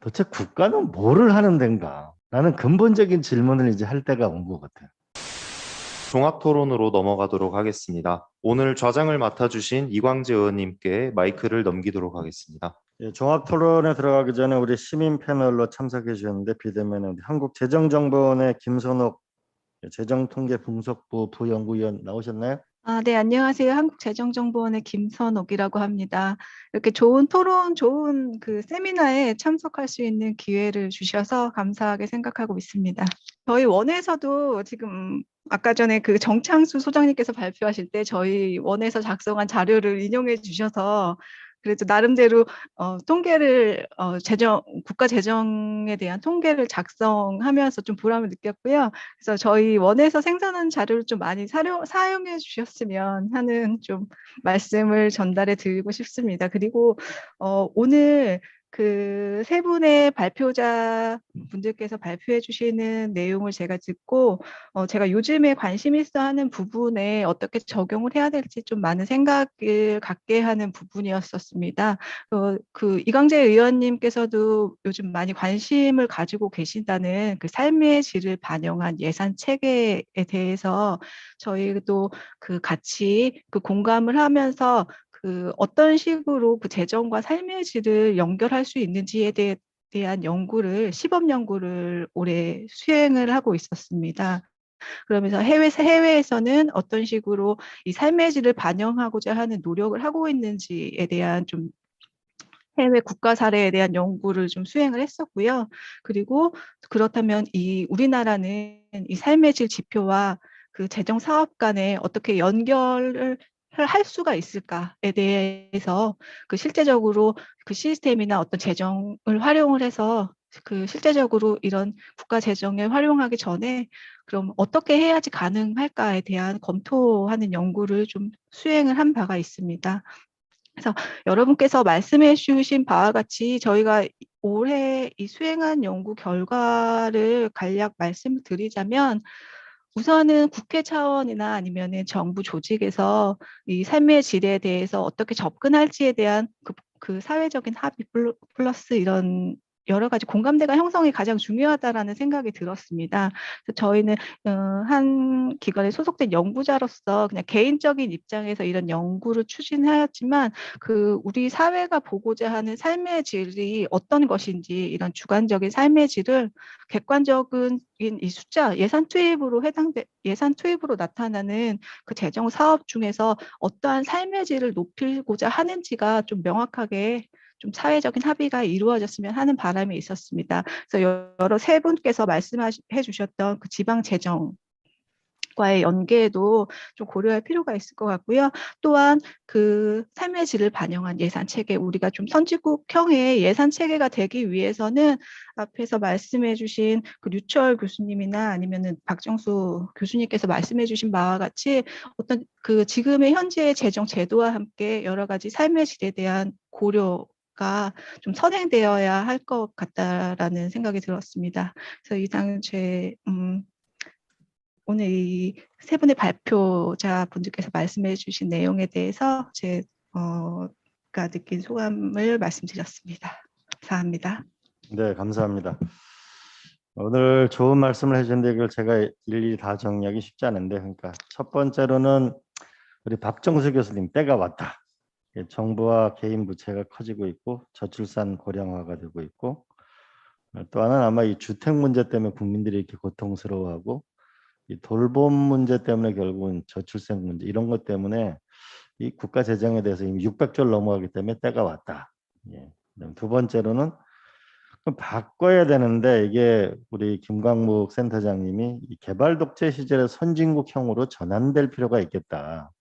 도대체 국가는 뭐를 하는 데인가? 라는 근본적인 질문을 이제 할 때가 온 것 같아요. 종합 토론으로 넘어가도록 하겠습니다. 오늘 좌장을 맡아주신 이광재 의원님께 마이크를 넘기도록 하겠습니다. 예, 종합 토론에 들어가기 전에 우리 시민 패널로 참석해 주셨는데 비대면에 우리 한국재정정보원의 김선옥 재정통계분석부 부연구위원 나오셨나요? 네, 안녕하세요. 한국재정정보원의 김선옥이라고 합니다. 이렇게 좋은 토론, 좋은 그 세미나에 참석할 수 있는 기회를 주셔서 감사하게 생각하고 있습니다. 저희 원에서도 지금 아까 전에 그 정창수 소장님께서 발표하실 때 저희 원에서 작성한 자료를 인용해 주셔서 그래도 나름대로 통계를 국가 재정에 대한 통계를 작성하면서 좀 보람을 느꼈고요. 그래서 저희 원에서 생산한 자료를 좀 많이 사용해 주셨으면 하는 좀 말씀을 전달해 드리고 싶습니다. 그리고 오늘 그 세 분의 발표자 분들께서 발표해 주시는 내용을 제가 듣고 제가 요즘에 관심 있어 하는 부분에 어떻게 적용을 해야 될지 좀 많은 생각을 갖게 하는 부분이었었습니다. 그 이광재 의원님께서도 요즘 많이 관심을 가지고 계신다는 그 삶의 질을 반영한 예산 체계에 대해서 저희도 그 같이 그 공감을 하면서 그 어떤 식으로 그 재정과 삶의 질을 연결할 수 있는지에 대한 연구를 시범 연구를 올해 수행을 하고 있었습니다. 그러면서 해외에서는 어떤 식으로 이 삶의 질을 반영하고자 하는 노력을 하고 있는지에 대한 좀 해외 국가 사례에 대한 연구를 좀 수행을 했었고요. 그리고 그렇다면 이 우리나라는 이 삶의 질 지표와 그 재정 사업 간에 어떻게 연결을 할 수가 있을까에 대해서 그 실제적으로 그 시스템이나 어떤 재정을 활용을 해서 그 실제적으로 이런 국가 재정을 활용하기 전에 그럼 어떻게 해야지 가능할까에 대한 검토하는 연구를 좀 수행을 한 바가 있습니다. 그래서 여러분께서 말씀해 주신 바와 같이 저희가 올해 이 수행한 연구 결과를 간략 말씀드리자면 우선은 국회 차원이나 아니면은 정부 조직에서 이 삶의 질에 대해서 어떻게 접근할지에 대한 그 사회적인 합의 플러스 이런 여러 가지 공감대가 형성이 가장 중요하다라는 생각이 들었습니다. 그래서 저희는 한 기관에 소속된 연구자로서 그냥 개인적인 입장에서 이런 연구를 추진하였지만 그 우리 사회가 보고자 하는 삶의 질이 어떤 것인지 이런 주관적인 삶의 질을 객관적인 이 숫자 예산 투입으로 나타나는 그 재정 사업 중에서 어떠한 삶의 질을 높이고자 하는지가 좀 명확하게 좀 사회적인 합의가 이루어졌으면 하는 바람이 있었습니다. 그래서 여러 세 분께서 말씀해 주셨던 그 지방 재정 과의 연계에도 좀 고려할 필요가 있을 것 같고요. 또한 그 삶의 질을 반영한 예산 체계, 우리가 좀 선진국형의 예산 체계가 되기 위해서는 앞에서 말씀해 주신 그 류철 교수님이나 아니면은 박정수 교수님께서 말씀해 주신 바와 같이 어떤 그 지금의 현재의 재정 제도와 함께 여러 가지 삶의 질에 대한 고려가 좀 선행되어야 할 것 같다라는 생각이 들었습니다. 그래서 이상 오늘 이 세 분의 발표자 분들께서 말씀해 주신 내용에 대해서 제가 느낀 소감을 말씀드렸습니다. 감사합니다. 네, 감사합니다. 오늘 좋은 말씀을 해주셨는데 이걸 제가 일일이 다 정리하기 쉽지 않은데, 그러니까 첫 번째로는 우리 박정수 교수님 때가 왔다. 정부와 개인 부채가 커지고 있고 저출산 고령화가 되고 있고 또 하나는 아마 이 주택 문제 때문에 국민들이 이렇게 고통스러워하고 이 돌봄 문제 때문에 결국은 저출생 문제 이런 것 때문에 이 국가 재정에 대해서 이미 600조를 넘어가기 때문에 때가 왔다. 예. 두 번째로는 바꿔야 되는데 이게 우리 김광묵 센터장님이 이 개발 독재 시절의 선진국형으로 전환될 필요가 있겠다.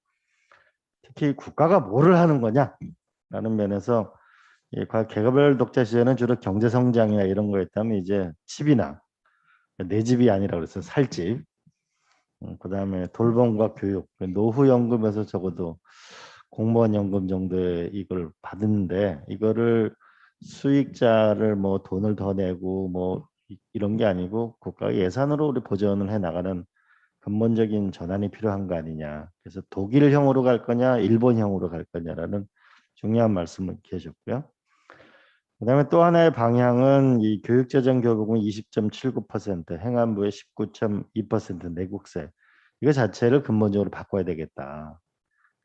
특히 국가가 뭐를 하는 거냐라는 면에서 개발 독재 시절은 주로 경제 성장이나 이런 거였다면 이제 집이나 내 집이 아니라 그래서 살 집, 그다음에 돌봄과 교육, 노후연금에서 적어도 공무원 연금 정도의 이걸 받는데 이거를 수익자를 뭐 돈을 더 내고 뭐 이런 게 아니고 국가 예산으로 우리 보전을 해 나가는 근본적인 전환이 필요한 거 아니냐. 그래서 독일형으로 갈 거냐, 일본형으로 갈 거냐라는 중요한 말씀을 이렇게 해줬고요. 그다음에 또 하나의 방향은 이 교육재정교부금이 20.79%, 행안부의 19.2% 내국세 이거 자체를 근본적으로 바꿔야 되겠다.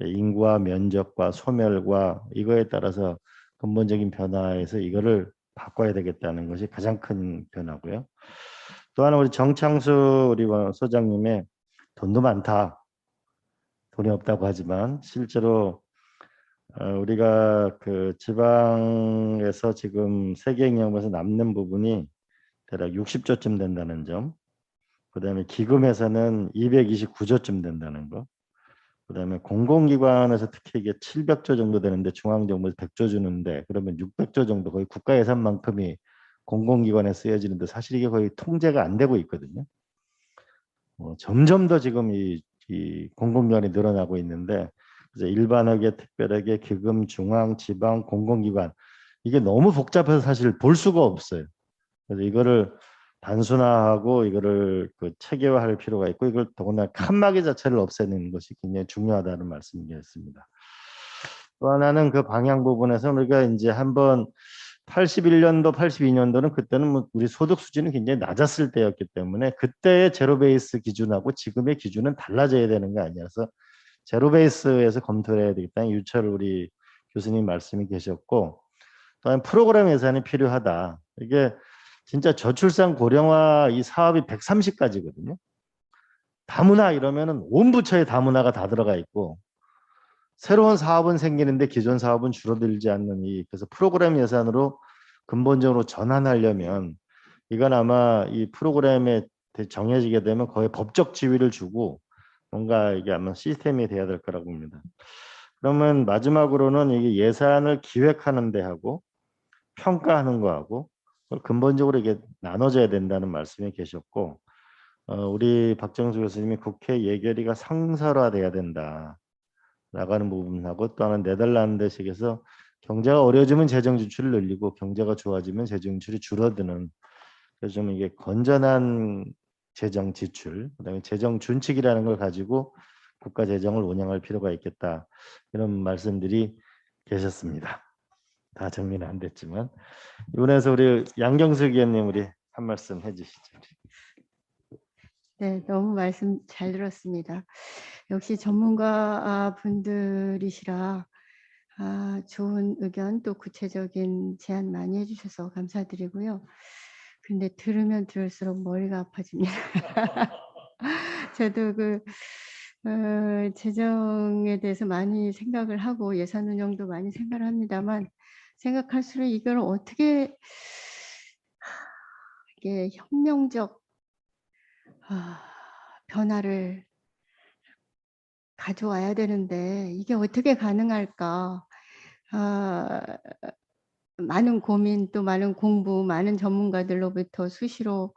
인구와 면적과 소멸과 이거에 따라서 근본적인 변화에서 이거를 바꿔야 되겠다는 것이 가장 큰 변화고요. 또 하나 우리 정창수 우리 소장님의 돈도 많다. 돈이 없다고 하지만 실제로 우리가 그 지방에서 지금 세계인력에서 남는 부분이 대략 60조쯤 된다는 점, 그다음에 기금에서는 229조쯤 된다는 거, 그다음에 공공기관에서 특히 이게 700조 정도 되는데 중앙정부에서 100조 주는데 그러면 600조 정도 거의 국가 예산만큼이 공공기관에 쓰여지는데 사실 이게 거의 통제가 안 되고 있거든요. 점점 더 지금 이 공공기관이 늘어나고 있는데 그래서 일반하게 특별하게 기금, 중앙, 지방, 공공기관 이게 너무 복잡해서 사실 볼 수가 없어요. 그래서 이거를 단순화하고 이거를 그 체계화할 필요가 있고 이걸 더구나 칸막이 자체를 없애는 것이 굉장히 중요하다는 말씀이었습니다. 또 하나는 그 방향 부분에서 우리가 이제 한번 81년도, 82년도는 그때는 뭐 우리 소득 수준이 굉장히 낮았을 때였기 때문에 그때의 제로 베이스 기준하고 지금의 기준은 달라져야 되는 거 아니어서 제로 베이스에서 검토를 해야 되겠다는 유철 우리 교수님 말씀이 계셨고 또한 프로그램 예산이 필요하다. 이게 진짜 저출산 고령화 이 사업이 130가지거든요. 다문화 이러면은 온 부처에 다문화가 다 들어가 있고 새로운 사업은 생기는데 기존 사업은 줄어들지 않는 그래서 프로그램 예산으로 근본적으로 전환하려면 이건 아마 이 프로그램에 정해지게 되면 거의 법적 지위를 주고 뭔가 이게 아마 시스템이 돼야 될 거라고 봅니다. 그러면 마지막으로는 이게 예산을 기획하는 데 하고 평가하는 거하고 그걸 근본적으로 이게 나눠져야 된다는 말씀이 계셨고 우리 박정수 교수님이 국회 예결위가 상설화돼야 된다. 나가는 부분하고 또 하나는 네덜란드식에서 경제가 어려워지면 재정 지출을 늘리고 경제가 좋아지면 재정 지출이 줄어드는 그래서 좀 이게 건전한 재정 지출 그다음에 재정 준칙이라는 걸 가지고 국가 재정을 운영할 필요가 있겠다 이런 말씀들이 계셨습니다. 다 정리는 안 됐지만 이번에서 우리 양경숙 의원님 우리 한 말씀 해주시죠. 네, 너무 말씀 잘 들었습니다. 역시 전문가 분들이시라 좋은 의견 또 구체적인 제안 많이 해주셔서 감사드리고요. 근데 들으면 들을수록 머리가 아파집니다. 저도 재정에 대해서 많이 생각을 하고 예산 운영도 많이 생각을 합니다만 생각할수록 이걸 어떻게 이게 혁명적 변화를 가져와야 되는데 이게 어떻게 가능할까? 많은 고민 또 많은 공부 많은 전문가들로부터 수시로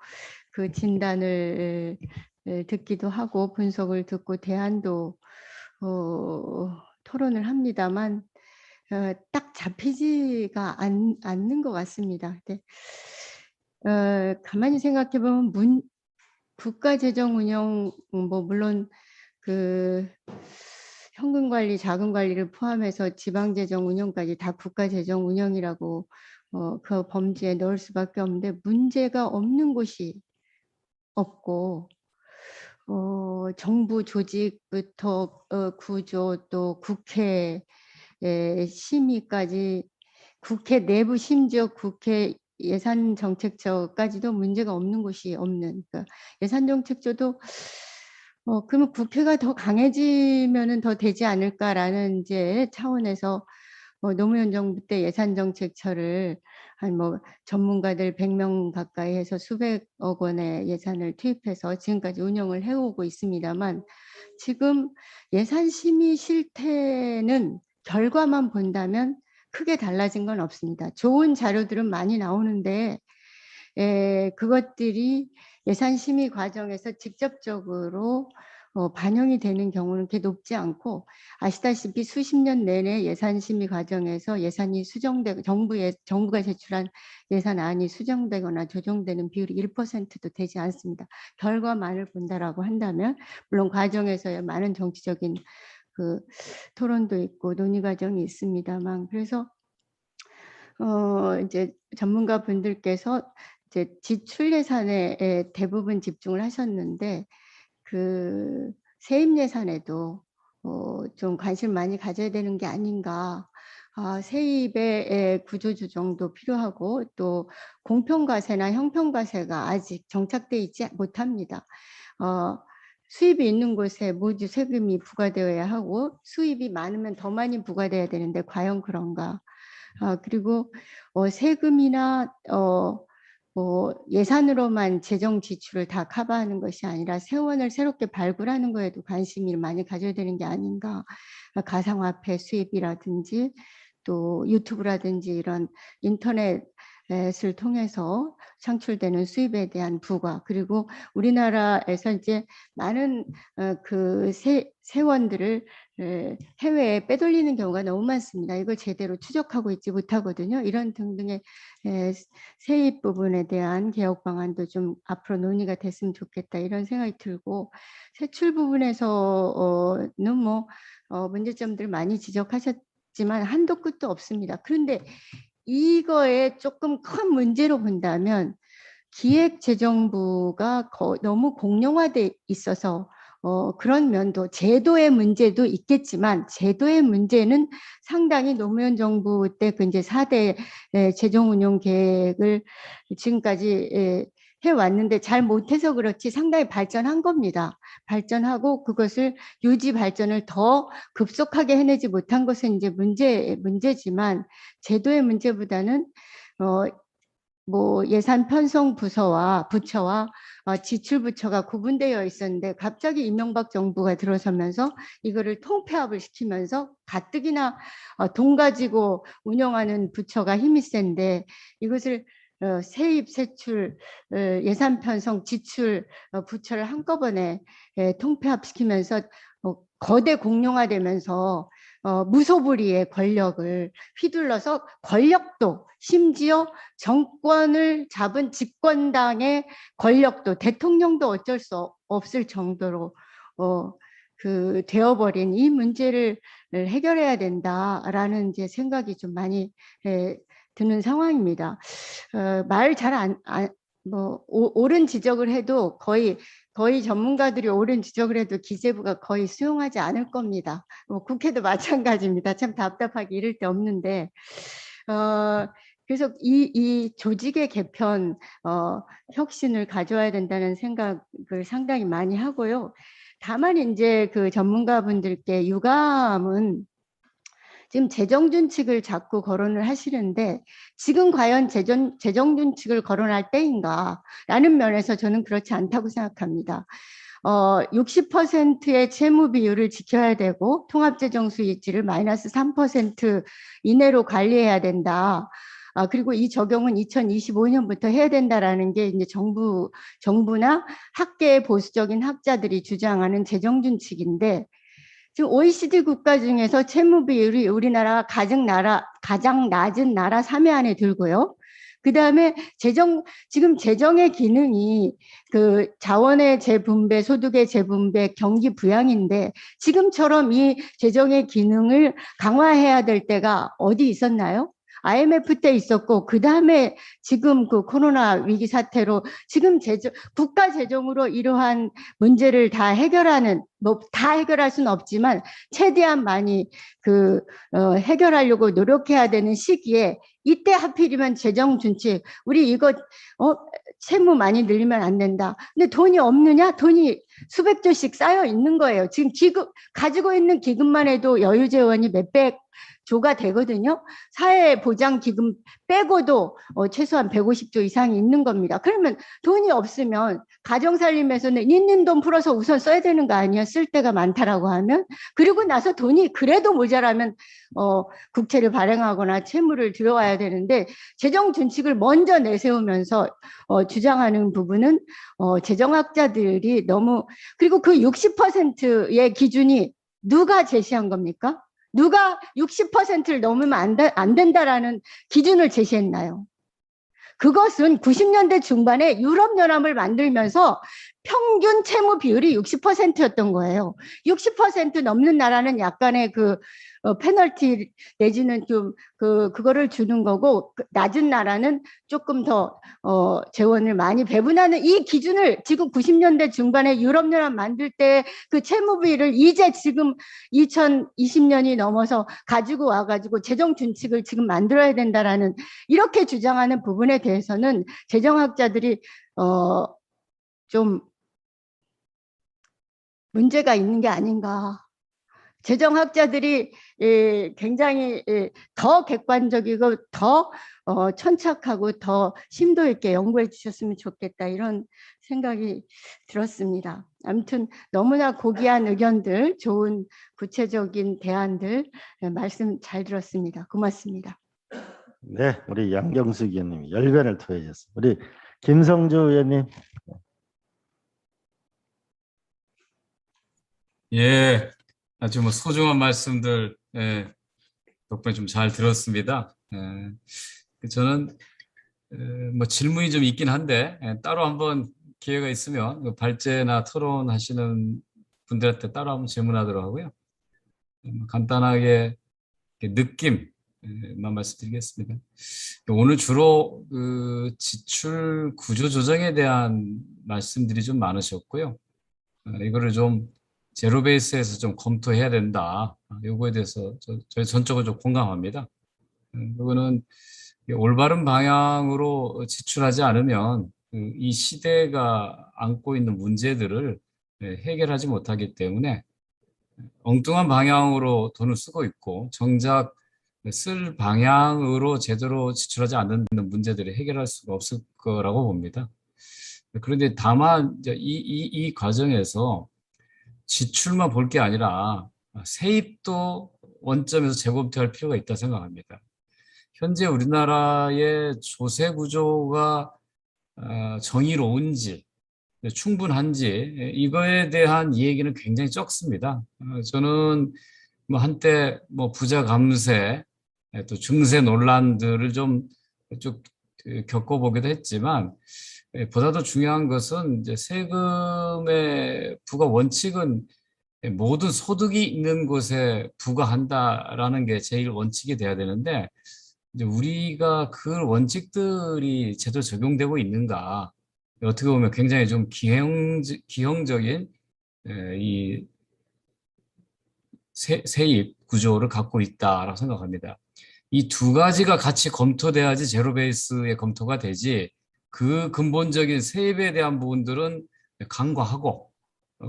그 진단을 듣기도 하고 분석을 듣고 대안도 토론을 합니다만 딱 잡히지가 않는 것 같습니다. 근데 가만히 생각해 보면 국가 재정 운영 뭐 물론 그 현금 관리, 자금 관리를 포함해서 지방 재정 운영까지 다 국가 재정 운영이라고 그 범주에 넣을 수밖에 없는데 문제가 없는 곳이 없고 정부 조직부터 구조 또 국회 심의까지 국회 내부 심지어 국회 예산정책처까지도 문제가 없는 곳이 없는 그러니까 예산정책처도 그러면 국회가 더 강해지면은 더 되지 않을까라는 이제 차원에서 노무현 정부 때 예산정책처를 한 뭐 전문가들 100명 가까이 해서 수백억 원의 예산을 투입해서 지금까지 운영을 해오고 있습니다만 지금 예산 심의 실태는 결과만 본다면 크게 달라진 건 없습니다. 좋은 자료들은 많이 나오는데 그것들이 예산 심의 과정에서 직접적으로 반영이 되는 경우는 그렇게 높지 않고 아시다시피 수십 년 내내 예산 심의 과정에서 예산이 수정되고 정부가 제출한 예산안이 수정되거나 조정되는 비율이 1%도 되지 않습니다. 결과만을 본다라고 한다면 물론 과정에서의 많은 정치적인 그 토론도 있고 논의 과정이 있습니다만 그래서 이제 전문가 분들께서 이제 지출 예산에 대부분 집중을 하셨는데 그 세입 예산에도 좀 관심 많이 가져야 되는 게 아닌가. 세입의 구조 조정도 필요하고 또 공평과세나 형평과세가 아직 정착돼 있지 못합니다. 수입이 있는 곳에 모두 세금이 부과되어야 하고 수입이 많으면 더 많이 부과돼야 되는데 과연 그런가? 그리고 세금이나 예산으로만 재정 지출을 다 커버하는 것이 아니라 세원을 새롭게 발굴하는 거에도 관심이 많이 가져야 되는 게 아닌가. 가상화폐 수입이라든지 또 유튜브라든지 이런 인터넷을 통해서 창출되는 수입에 대한 부과, 그리고 우리나라에서 이제 많은 그 세원들을 해외에 빼돌리는 경우가 너무 많습니다. 이걸 제대로 추적하고 있지 못하거든요. 이런 등등의 세입 부분에 대한 개혁 방안도 좀 앞으로 논의가 됐으면 좋겠다, 이런 생각이 들고, 세출 부분에서는 문제점들 많이 지적하셨지만 한도 끝도 없습니다. 그런데 이거에 조금 큰 문제로 본다면 기획재정부가 너무 공룡화돼 있어서 그런 면도, 제도의 문제도 있겠지만 제도의 문제는 상당히 노무현 정부 때 그 이제 4대 재정운용 계획을 지금까지 해왔는데 잘 못해서 그렇지 상당히 발전한 겁니다. 발전하고 그것을 유지 발전을 더 급속하게 해내지 못한 것은 이제 문제지만 제도의 문제보다는 예산 편성 부처와 지출 부처가 구분되어 있었는데 갑자기 이명박 정부가 들어서면서 이거를 통폐합을 시키면서 가뜩이나 돈 가지고 운영하는 부처가 힘이 센데 이것을 세입, 세출, 예산 편성, 지출 부처를 한꺼번에 통폐합시키면서 거대 공룡화되면서 무소불위의 권력을 휘둘러서 권력도, 심지어 정권을 잡은 집권당의 권력도, 대통령도 어쩔 수 없을 정도로 되어버린 이 문제를 해결해야 된다라는 이제 생각이 좀 많이 드는 상황입니다. 말 잘 옳은 지적을 해도 거의 전문가들이 옳은 지적을 해도 기재부가 거의 수용하지 않을 겁니다. 국회도 마찬가지입니다. 참 답답하게 이를 데 없는데 그래서 이 조직의 개편 혁신을 가져와야 된다는 생각을 상당히 많이 하고요. 다만 이제 그 전문가분들께 유감은 지금 재정준칙을 자꾸 거론을 하시는데 지금 과연 재정준칙을 거론할 때인가 라는 면에서 저는 그렇지 않다고 생각합니다. 60%의 채무 비율을 지켜야 되고 통합재정 수익률을 마이너스 3% 이내로 관리해야 된다. 그리고 이 적용은 2025년부터 해야 된다라는 게 이제 정부나 학계의 보수적인 학자들이 주장하는 재정준칙인데, 지금 OECD 국가 중에서 채무 비율이 우리나라가 가장 낮은 나라 3위 안에 들고요. 그 다음에 지금 재정의 기능이 그 자원의 재분배, 소득의 재분배, 경기 부양인데 지금처럼 이 재정의 기능을 강화해야 될 때가 어디 있었나요? IMF 때 있었고, 그 다음에 지금 그 코로나 위기 사태로 지금 국가 재정으로 이러한 문제를 다 해결하는, 다 해결할 수는 없지만 최대한 많이 해결하려고 노력해야 되는 시기에 이때 하필이면 재정 준칙, 우리 이거 채무 많이 늘리면 안 된다. 근데 돈이 없느냐? 돈이 수백 조씩 쌓여 있는 거예요. 지금 가지고 있는 기금만 해도 여유재원이 몇백 조가 되거든요. 사회보장기금 빼고도 최소한 150조 이상이 있는 겁니다. 그러면 돈이 없으면 가정살림에서는 있는 돈 풀어서 우선 써야 되는 거 아니에요? 쓸 데가 많다라고 하면. 그리고 나서 돈이 그래도 모자라면 국채를 발행하거나 채무를 들어와야 되는데 재정준칙을 먼저 내세우면서 주장하는 부분은 재정학자들이 너무, 그리고 그 60%의 기준이 누가 제시한 겁니까? 누가 60%를 넘으면 안 된다라는 기준을 제시했나요? 그것은 90년대 중반에 유럽연합을 만들면서 평균 채무 비율이 60%였던 거예요. 60% 넘는 나라는 약간의 그 페널티 내지는 좀 그거를 주는 거고, 낮은 나라는 조금 더 재원을 많이 배분하는 이 기준을 지금 90년대 중반에 유럽연합 만들 때 그 채무비를 이제 지금 2020년이 넘어서 가지고 와가지고 재정 준칙을 지금 만들어야 된다라는 이렇게 주장하는 부분에 대해서는 재정학자들이 좀 문제가 있는 게 아닌가. 재정학자들이 굉장히 더 객관적이고 더 천착하고 더 심도 있게 연구해 주셨으면 좋겠다, 이런 생각이 들었습니다. 아무튼 너무나 고귀한 의견들, 좋은 구체적인 대안들 말씀 잘 들었습니다. 고맙습니다. 네, 우리 양경숙 의원님이 열변을 토해주셨습니다. 우리 김성주 의원님. 예, 아주 뭐 소중한 말씀들 덕분에 좀 잘 들었습니다. 저는 뭐 질문이 좀 있긴 한데 따로 한번 기회가 있으면 그 발제나 토론하시는 분들한테 따로 한번 질문하도록 하고요. 간단하게 느낌만 말씀드리겠습니다. 오늘 주로 그 지출 구조 조정에 대한 말씀들이 좀 많으셨고요. 이거를 좀 제로 베이스에서 좀 검토해야 된다. 요거에 대해서 저희 전적으로 좀 공감합니다. 이거는 올바른 방향으로 지출하지 않으면 이 시대가 안고 있는 문제들을 해결하지 못하기 때문에 엉뚱한 방향으로 돈을 쓰고 있고 정작 쓸 방향으로 제대로 지출하지 않는 문제들을 해결할 수가 없을 거라고 봅니다. 그런데 다만 이제 이 과정에서 지출만 볼 게 아니라 세입도 원점에서 재검토할 필요가 있다 생각합니다. 현재 우리나라의 조세 구조가 정의로운지 충분한지 이거에 대한 얘기는 굉장히 적습니다. 저는 뭐 한때 뭐 부자 감세 또 증세 논란들을 좀 겪어보기도 했지만 보다 더 중요한 것은 이제 세금의 부과 원칙은 모든 소득이 있는 곳에 부과한다라는 게 제일 원칙이 돼야 되는데 이제 우리가 그 원칙들이 제대로 적용되고 있는가, 어떻게 보면 굉장히 좀 기형적인 이 세입 구조를 갖고 있다라고 생각합니다. 이 두 가지가 같이 검토돼야지 제로 베이스의 검토가 되지, 그 근본적인 세입에 대한 부분들은 간과하고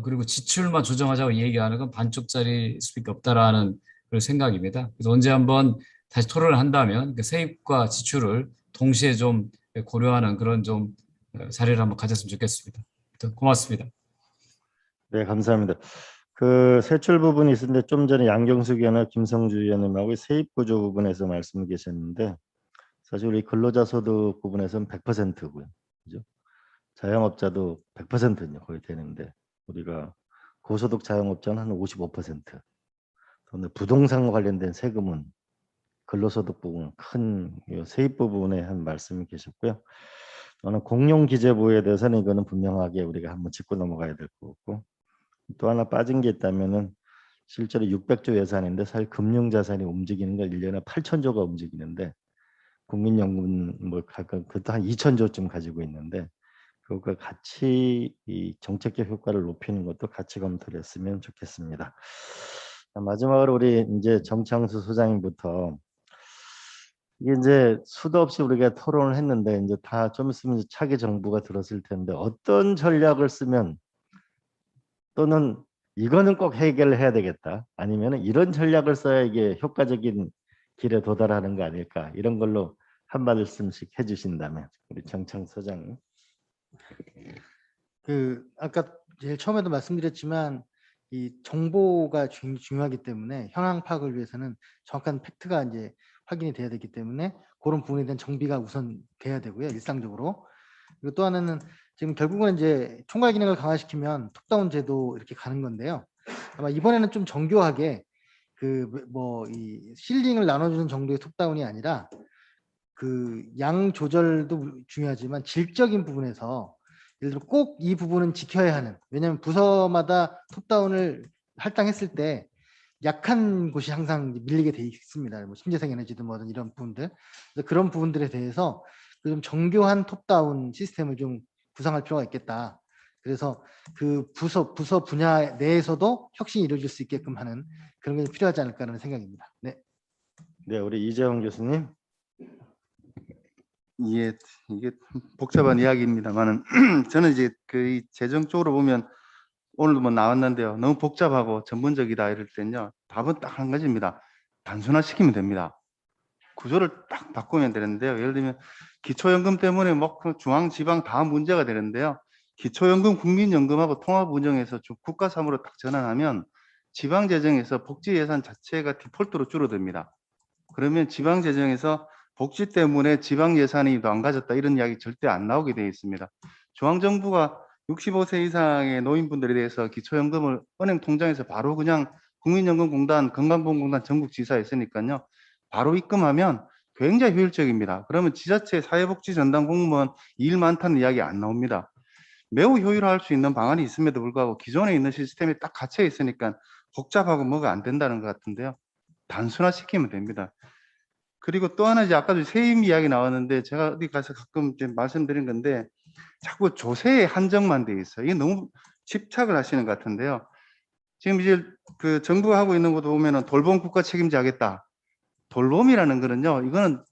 그리고 지출만 조정하자고 얘기하는 건 반쪽짜리일 수밖에 없다라는 그런 생각입니다. 그래서 언제 한번 다시 토론을 한다면 세입과 지출을 동시에 좀 고려하는 그런 좀 자리를 한번 가졌으면 좋겠습니다. 고맙습니다. 네, 감사합니다. 그 세출 부분이 있었는데 좀 전에 양경숙 의원과 김성주 의원님하고 세입 구조 부분에서 말씀 계셨는데 사실 우리 근로자 소득 부분에서는 100%고요. 그죠? 자영업자도 100%는 거의 되는데 우리가 고소득 자영업자는 한 55%. 그런데 부동산 관련된 세금은 근로소득 부분 큰 세입 부분에 한 말씀이 계셨고요. 저는 공용기재부에 대해서는 이거는 분명하게 우리가 한번 짚고 넘어가야 될 것 같고, 또 하나 빠진 게 있다면은 실제로 600조 예산인데 사실 금융자산이 움직이는 건 1년에 8천조가 움직이는데 국민연금 뭐 가끔 그것도 한 2천조쯤 가지고 있는데 그것과 같이 이 정책적 효과를 높이는 것도 같이 검토를 했으면 좋겠습니다. 마지막으로 우리 이제 정창수 소장님부터 이게 이제 수도 없이 우리가 토론을 했는데 이제 다 좀 있으면 차기 정부가 들었을 텐데 어떤 전략을 쓰면 또는 이거는 꼭 해결을 해야 되겠다 아니면 이런 전략을 써야 이게 효과적인 길에 도달하는 거 아닐까, 이런 걸로 한 말씀씩 해주신다면 우리 정창수 소장님. 아까 제일 처음에도 말씀드렸지만 이 정보가 중요하기 때문에 현황 파악을 위해서는 정확한 팩트가 이제 확인이 돼야 되기 때문에 그런 부분에 대한 정비가 우선 돼야 되고요, 일상적으로. 그리고 또 하나는 지금 결국은 이제 총괄 기능을 강화시키면 톱다운 제도 이렇게 가는 건데요. 아마 이번에는 좀 정교하게 이 실링을 나눠주는 정도의 톱다운이 아니라 그 양 조절도 중요하지만 질적인 부분에서 예를 들어 꼭 이 부분은 지켜야 하는, 왜냐하면 부서마다 톱다운을 할당했을 때 약한 곳이 항상 밀리게 돼 있습니다. 뭐 신재생 에너지든 뭐든 이런 부분들. 그래서 그런 부분들에 대해서 좀 정교한 톱다운 시스템을 좀 구상할 필요가 있겠다. 그래서 그 부서 분야 내에서도 혁신이 이루어질 수 있게끔 하는 그런 게 필요하지 않을까라는 생각입니다. 네. 네, 우리 이재용 교수님. 이게 복잡한 이야기입니다만은 저는 이제 그 재정 쪽으로 보면 오늘도 뭐 나왔는데요. 너무 복잡하고 전문적이다 이럴 때는요. 답은 딱 한 가지입니다. 단순화시키면 됩니다. 구조를 딱 바꾸면 되는데요. 예를 들면 기초연금 때문에 뭐 중앙 지방 다 문제가 되는데요. 기초연금 국민연금하고 통합운영해서 국가 사무로 딱 전환하면 지방 재정에서 복지 예산 자체가 디폴트로 줄어듭니다. 그러면 지방 재정에서 복지 때문에 지방 예산이 안 가졌다 이런 이야기 절대 안 나오게 되어 있습니다. 중앙정부가 65세 이상의 노인분들에 대해서 기초연금을 은행 통장에서 바로 그냥 국민연금공단, 건강보험공단 전국지사에 있으니까요. 바로 입금하면 굉장히 효율적입니다. 그러면 지자체 사회복지 전담 공무원 일 많다는 이야기 안 나옵니다. 매우 효율화할 수 있는 방안이 있음에도 불구하고 기존에 있는 시스템이 딱 갇혀 있으니까 복잡하고 뭐가 안 된다는 것 같은데요. 단순화시키면 됩니다. 그리고 또 하나 이제 아까도 세임 이야기 나왔는데 제가 어디 가서 가끔 이제 말씀드린 건데 자꾸 조세에 한정만 돼 있어요. 이게 너무 집착을 하시는 것 같은데요. 지금 이제 그 정부가 하고 있는 것도 보면은 돌봄 국가 책임자 하겠다. 돌봄이라는 거는요, 이거는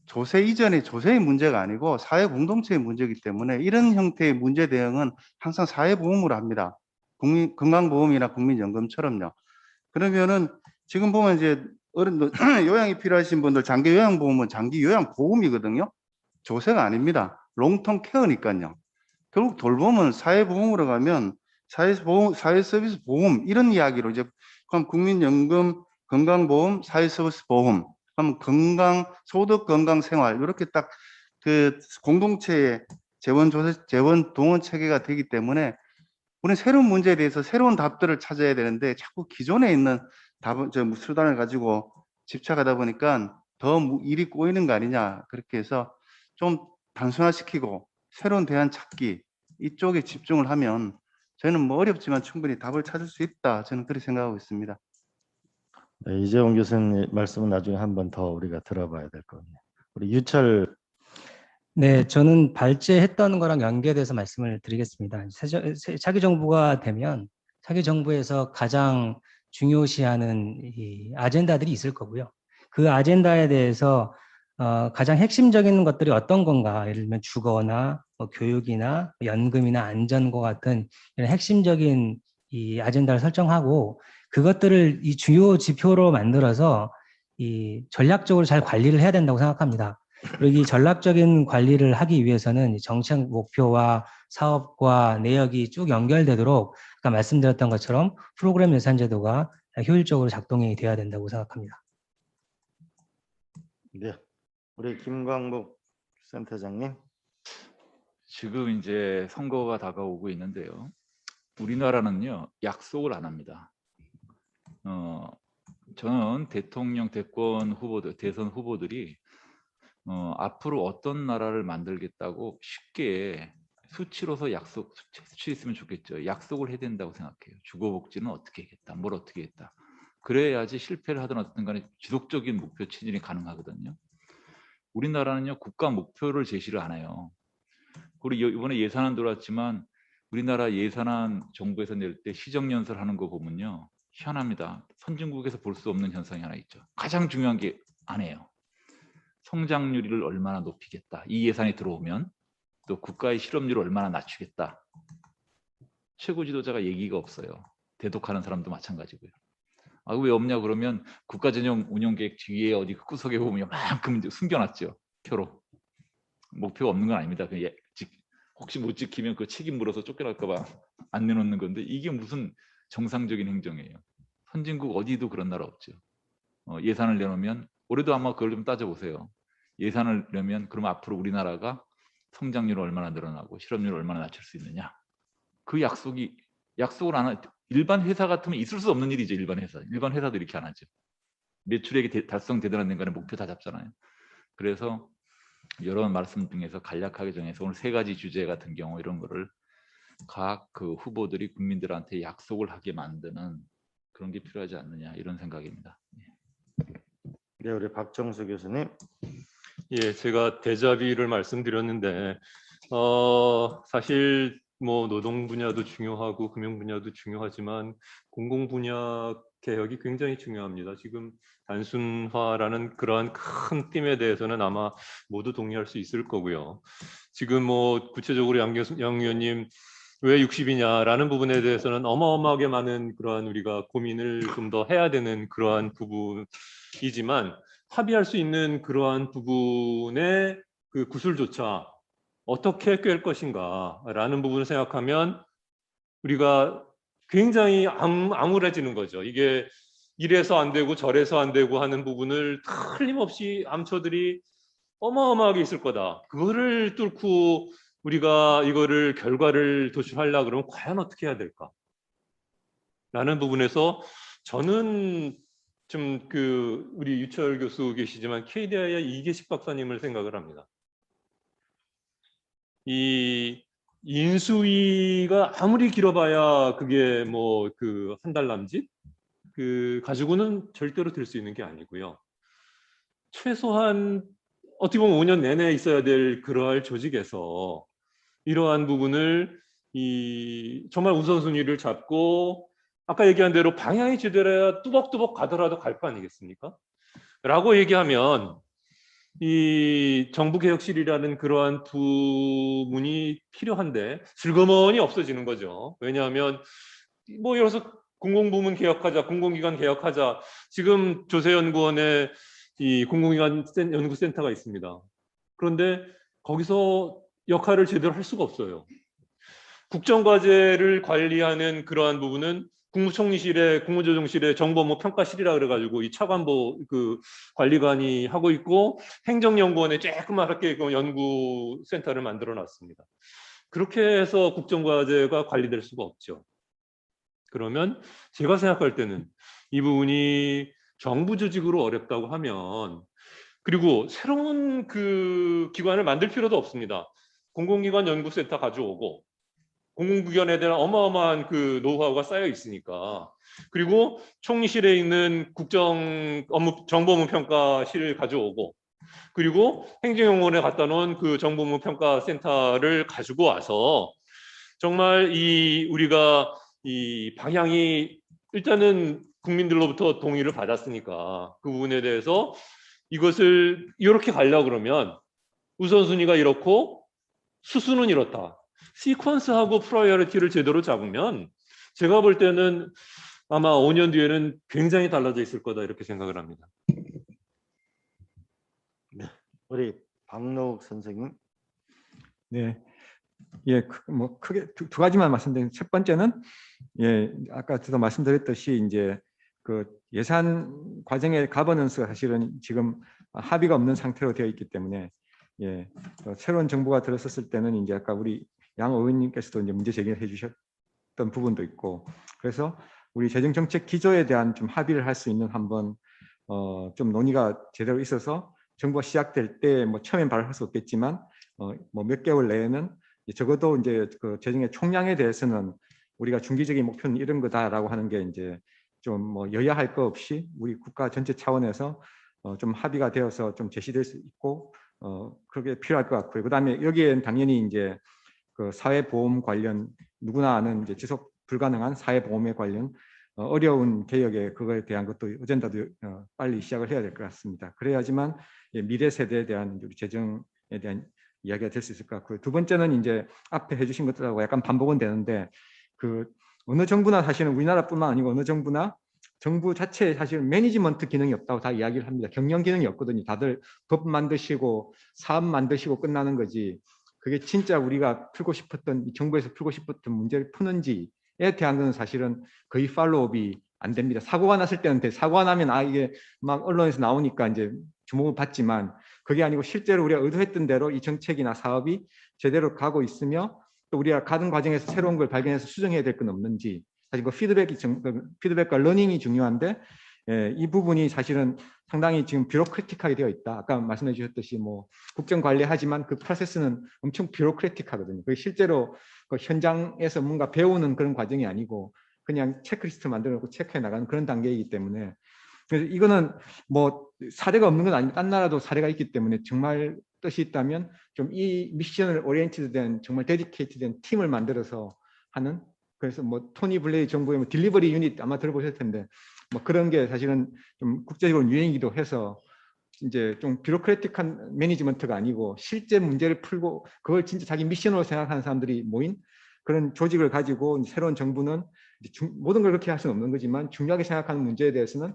조세 이전의 조세의 문제가 아니고 사회 공동체의 문제이기 때문에 이런 형태의 문제 대응은 항상 사회보험으로 합니다. 국민 건강보험이나 국민연금처럼요. 그러면은 지금 보면 이제 어른들 요양이 필요하신 분들 장기 요양보험은 장기 요양보험이거든요. 조세가 아닙니다. 롱텀 케어니까요. 결국 돌봄은 사회보험으로 가면 사회서비스 보험 이런 이야기로 이제 그럼 국민연금, 건강보험, 사회서비스 보험, 그럼 건강, 소득, 건강, 생활 이렇게 딱 그 공동체의 재원 동원 체계가 되기 때문에 우리는 새로운 문제에 대해서 새로운 답들을 찾아야 되는데 자꾸 기존에 있는 답은 수단을 가지고 집착하다 보니까 더 일이 꼬이는 거 아니냐 그렇게 해서 좀 단순화시키고 새로운 대안 찾기 이쪽에 집중을 하면 저희는 뭐 어렵지만 충분히 답을 찾을 수 있다 저는 그렇게 생각하고 있습니다. 네, 이재용 교수님 말씀은 나중에 한 번 더 우리가 들어봐야 될 것 같네요. 우리 유철. 네, 저는 발제했던 거랑 연계돼서 말씀을 드리겠습니다. 차기 정부가 되면 차기 정부에서 가장 중요시하는 이 아젠다들이 있을 거고요. 그 아젠다에 대해서 가장 핵심적인 것들이 어떤 건가, 예를 들면 주거나 뭐 교육이나 연금이나 안전과 같은 이런 핵심적인 이 아젠다를 설정하고 그것들을 이 주요 지표로 만들어서 이 전략적으로 잘 관리를 해야 된다고 생각합니다. 그리고 이 전략적인 관리를 하기 위해서는 정책 목표와 사업과 내역이 쭉 연결되도록 아까 말씀드렸던 것처럼 프로그램 예산 제도가 효율적으로 작동이 돼야 된다고 생각합니다. 네, 우리 김광복 센터장님. 지금 이제 선거가 다가오고 있는데요. 우리나라는요 약속을 안 합니다. 저는 대통령 대권 후보들, 대선 후보들이 앞으로 어떤 나라를 만들겠다고 쉽게 수치로서 수치 있으면 좋겠죠. 약속을 해야 된다고 생각해요. 주거복지는 어떻게 하겠다, 뭘 어떻게 했다. 그래야지 실패를 하든 어쨌든 간에 지속적인 목표 추진이 가능하거든요. 우리나라는요 국가 목표를 제시를 안 해요. 그리고 이번에 예산안 들어왔지만 우리나라 예산안 정부에서 낼 때 시정연설 하는 거 보면요 희한합니다. 선진국에서 볼 수 없는 현상이 하나 있죠. 가장 중요한 게 안 해요. 성장률을 얼마나 높이겠다. 이 예산이 들어오면 또 국가의 실업률을 얼마나 낮추겠다. 최고 지도자가 얘기가 없어요. 대독하는 사람도 마찬가지고요. 아, 왜 없냐 그러면 국가전용 운영계획 뒤에 어디 구석에 보면 요만큼 숨겨놨죠. 표로. 목표가 없는 건 아닙니다. 혹시 못 지키면 그 책임 물어서 쫓겨날까 봐 안 내놓는 건데 이게 무슨 정상적인 행정이에요. 선진국 어디도 그런 나라 없죠. 예산을 내놓으면 올해도 아마 그걸 좀 따져보세요. 예산을 내면 그럼 앞으로 우리나라가 성장률을 얼마나 늘어나고 실업률을 얼마나 낮출 수 있느냐. 그 약속을 안 하. 일반 회사 같으면 있을 수 없는 일이죠. 일반 회사도 이렇게 안 하죠. 매출액이 달성되더라는 데간에 목표 다 잡잖아요. 그래서 여러 말씀 중에서 간략하게 정해서 오늘 3가지 주제 같은 경우 이런 거를 각 그 후보들이 국민들한테 약속을 하게 만드는 그런 게 필요하지 않느냐 이런 생각입니다. 네, 우리 박정수 교수님. 예, 제가 데자비를 말씀드렸는데 사실 뭐 노동 분야도 중요하고 금융 분야도 중요하지만 공공 분야 개혁이 굉장히 중요합니다. 지금 단순화라는 그러한 큰 팀에 대해서는 아마 모두 동의할 수 있을 거고요. 지금 뭐 구체적으로 양 의원님 왜 60이냐라는 부분에 대해서는 어마어마하게 많은 그러한 우리가 고민을 좀 더 해야 되는 그러한 부분이지만 합의할 수 있는 그러한 부분의 그 구슬조차 어떻게 꿰을 것인가라는 부분을 생각하면 우리가 굉장히 암울해지는 거죠. 이게 이래서 안 되고 저래서 안 되고 하는 부분을 틀림없이 암초들이 어마어마하게 있을 거다. 그거를 뚫고 우리가 이거를 결과를 도출하려고 그러면 과연 어떻게 해야 될까? 라는 부분에서 저는 좀 그 우리 유철 교수 계시지만 KDI의 이계식 박사님을 생각을 합니다. 이 인수위가 아무리 길어봐야 그게 뭐 그 한 달 남짓 그 가지고는 절대로 될 수 있는 게 아니고요. 최소한 어떻게 보면 5년 내내 있어야 될 그러할 조직에서 이러한 부분을 정말 우선순위를 잡고 아까 얘기한 대로 방향이 제대로 해야 뚜벅뚜벅 가더라도 갈 거 아니겠습니까? 라고 얘기하면 이 정부개혁실이라는 그러한 부문이 필요한데 슬그머니 없어지는 거죠. 왜냐하면 뭐 예를 들어서 공공부문 개혁하자, 공공기관 개혁하자. 지금 조세연구원에 이 공공기관 연구센터가 있습니다. 그런데 거기서 역할을 제대로 할 수가 없어요. 국정과제를 관리하는 그러한 부분은 국무총리실에 국무조정실에 정보업무평가실이라 그래가지고 이 차관보 그 관리관이 하고 있고 행정연구원에 조그맣게 그 연구센터를 만들어 놨습니다. 그렇게 해서 국정과제가 관리될 수가 없죠. 그러면 제가 생각할 때는 이 부분이 정부 조직으로 어렵다고 하면 그리고 새로운 그 기관을 만들 필요도 없습니다. 공공기관 연구센터 가져오고 공공기관에 대한 어마어마한 그 노하우가 쌓여 있으니까 그리고 총리실에 있는 정보업무평가실을 가져오고 그리고 행정연구원에 갖다 놓은 그 정보업무평가센터를 가지고 와서 정말 우리가 이 방향이 일단은 국민들로부터 동의를 받았으니까 그 부분에 대해서 이것을 이렇게 가려고 그러면 우선순위가 이렇고 수순은 이렇다. 시퀀스하고 프라이어리티를 제대로 잡으면 제가 볼 때는 아마 5년 뒤에는 굉장히 달라져 있을 거다 이렇게 생각을 합니다. 네, 우리 박노욱 선생님. 네, 예, 뭐 크게 두 가지만 말씀드리면 첫 번째는 예, 아까도 말씀드렸듯이 이제 그 예산 과정의 가버넌스가 사실은 지금 합의가 없는 상태로 되어 있기 때문에 예, 새로운 정부가 들어섰을 때는 이제 아까 우리 양 의원님께서도 이제 문제 제기해 주셨던 부분도 있고 그래서 우리 재정정책 기조에 대한 좀 합의를 할 수 있는 한번 좀 논의가 제대로 있어서 정부가 시작될 때 뭐 처음엔 바로 할 수 없겠지만 뭐 몇 개월 내에는 적어도 이제 그 재정의 총량에 대해서는 우리가 중기적인 목표는 이런 거다라고 하는 게 이제 좀 뭐 여야 할 거 없이 우리 국가 전체 차원에서 좀 합의가 되어서 좀 제시될 수 있고 그게 필요할 것 같고요. 그다음에 여기엔 당연히 이제 그 사회보험 관련 누구나 아는 이제 지속 불가능한 사회보험에 관련 어려운 개혁에 그거에 대한 것도 어젠다도 빨리 시작을 해야 될 것 같습니다. 그래야지만 미래 세대에 대한 우리 재정에 대한 이야기가 될 수 있을 것 같고요. 두 번째는 이제 앞에 해주신 것들하고 약간 반복은 되는데 그 어느 정부나 사실은 우리나라뿐만 아니고 어느 정부나 정부 자체에 사실 매니지먼트 기능이 없다고 다 이야기를 합니다. 경영 기능이 없거든요. 다들 법 만드시고 사업 만드시고 끝나는 거지. 그게 진짜 우리가 풀고 싶었던 정부에서 풀고 싶었던 문제를 푸는지에 대한 건 사실은 거의 팔로우업이 안 됩니다. 사고가 났을 때는 사고가 나면 이게 막 언론에서 나오니까 이제 주목을 받지만 그게 아니고 실제로 우리가 의도했던 대로 이 정책이나 사업이 제대로 가고 있으며 또 우리가 가는 과정에서 새로운 걸 발견해서 수정해야 될 건 없는지 사실 그 피드백과 러닝이 중요한데 이 부분이 사실은 상당히 지금 뷰로크래틱하게 되어 있다. 아까 말씀해 주셨듯이 뭐 국정 관리하지만 그 프로세스는 엄청 뷰로크래틱하거든요. 그 실제로 그 현장에서 뭔가 배우는 그런 과정이 아니고 그냥 체크리스트 만들어 놓고 체크해 나가는 그런 단계이기 때문에, 그래서 이거는 뭐 사례가 없는 건 아니고 딴 나라도 사례가 있기 때문에 정말 뜻이 있다면 좀 이 미션을 오리엔티드된 정말 데디케이트된 팀을 만들어서 하는, 그래서 뭐 토니 블레이 정부의 뭐 딜리버리 유닛 아마 들어보셨을 텐데 뭐 그런 게 사실은 좀 국제적으로 유행이기도 해서 이제 좀 뷰로크래틱한 매니지먼트가 아니고 실제 문제를 풀고 그걸 진짜 자기 미션으로 생각하는 사람들이 모인 그런 조직을 가지고 이제 새로운 정부는 모든 걸 그렇게 할 수는 없는 거지만 중요하게 생각하는 문제에 대해서는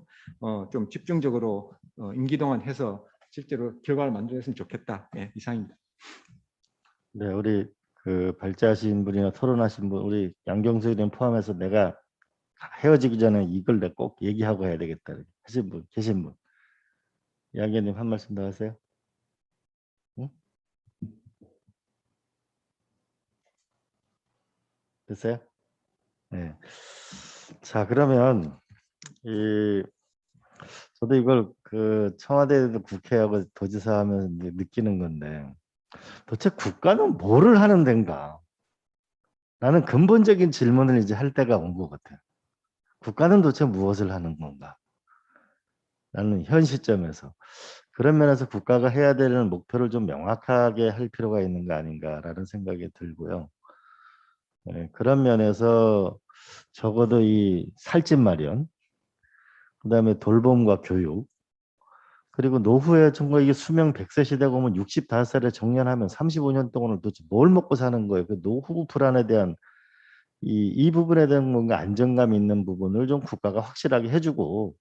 좀 집중적으로 임기 동안 해서 실제로 결과를 만들었으면 좋겠다. 예, 이상입니다. 네, 우리 그 발제하신 분이나 토론하신 분, 우리 양경수 의원 포함해서 내가 헤어지기 전에 이걸 내가 꼭 얘기하고 해야 되겠다 하신 분 계신 분, 양 의원님 한 말씀 더 하세요. 응? 됐어요? 네. 자, 그러면 저도 이걸 그 청와대에도 국회하고 도지사 하면서 느끼는 건데, 도대체 국가는 뭐를 하는 데인가? 라는 근본적인 질문을 이제 할 때가 온 것 같아요. 국가는 도대체 무엇을 하는 건가? 라는 현 시점에서. 그런 면에서 국가가 해야 되는 목표를 좀 명확하게 할 필요가 있는 거 아닌가라는 생각이 들고요. 네, 그런 면에서 적어도 이 살집 마련, 그다음에 돌봄과 교육, 그리고 노후에 정말 이게 수명 100세 시대가 오면 65살에 정년하면 35년 동안을 도대체 뭘 먹고 사는 거예요. 그 노후 불안에 대한 이 부분에 대한 뭔가 안정감 있는 부분을 좀 국가가 확실하게 해주고,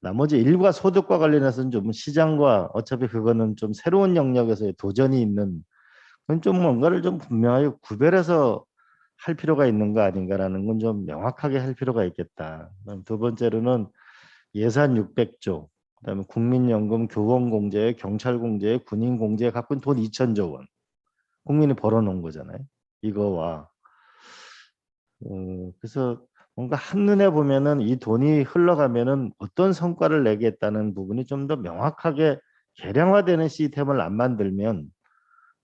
나머지 일과 소득과 관련해서는 좀 시장과 어차피 그거는 좀 새로운 영역에서의 도전이 있는, 그건 좀 뭔가를 좀 분명하게 구별해서 할 필요가 있는 거 아닌가라는 건 좀 명확하게 할 필요가 있겠다. 그다음 두 번째로는 예산 600조, 그다음에 국민연금, 교원공제, 경찰공제, 군인공제 갖고 돈 2,000조 원 국민이 벌어놓은 거잖아요. 이거와 그래서 뭔가 한눈에 보면은 이 돈이 흘러가면은 어떤 성과를 내겠다는 부분이 좀 더 명확하게 계량화되는 시스템을 안 만들면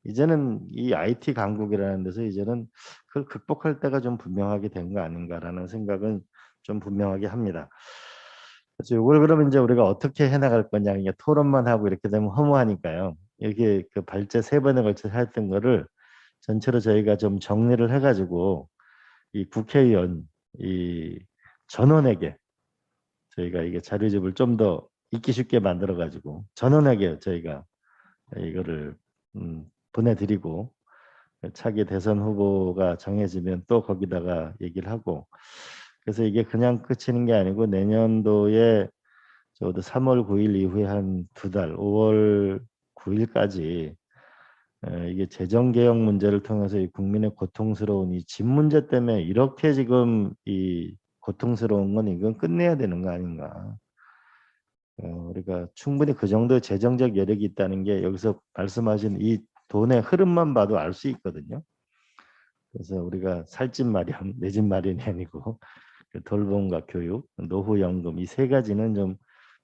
이제는 이 IT 강국이라는 데서 이제는 그걸 극복할 때가 좀 분명하게 된 거 아닌가라는 생각은 좀 분명하게 합니다. 그래서 이걸 그러면 이제 우리가 어떻게 해나갈 거냐, 이게 토론만 하고 이렇게 되면 허무하니까요. 이렇게 그 발제 3번에 걸쳐서 했던 거를 전체로 저희가 좀 정리를 해가지고 이 국회의원 이 전원에게 저희가 이게 자료집을 좀 더 읽기 쉽게 만들어 가지고 전원에게 저희가 이거를 보내드리고, 차기 대선 후보가 정해지면 또 거기다가 얘기를 하고, 그래서 이게 그냥 끝이는 게 아니고 내년도에 적어도 3월 9일 이후에 한 2달, 5월 9일까지 이게 재정개혁 문제를 통해서 이 국민의 고통스러운 이 집 문제 때문에 이렇게 지금 이 고통스러운 건 이건 끝내야 되는 거 아닌가. 우리가 충분히 그 정도의 재정적 여력이 있다는 게 여기서 말씀하신 이 돈의 흐름만 봐도 알 수 있거든요. 그래서 우리가 살집 마련, 내 집 마련이 아니고 그 돌봄과 교육, 노후연금 이 3가지는 좀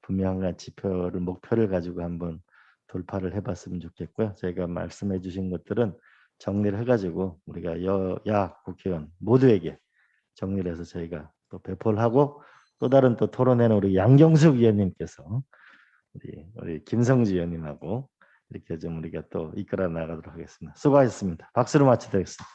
분명한 지표를, 목표를 가지고 한번 돌파를 해봤으면 좋겠고요. 저희가 말씀해 주신 것들은 정리를 해가지고 우리가 여야 국회의원 모두에게 정리를 해서 저희가 또 배포를 하고, 또 다른 또 토론회는 우리 양경숙 의원님께서 우리 김성지 의원님하고 이렇게 좀 우리가 또 이끌어 나가도록 하겠습니다. 수고하셨습니다. 박수로 마치도록 하겠습니다.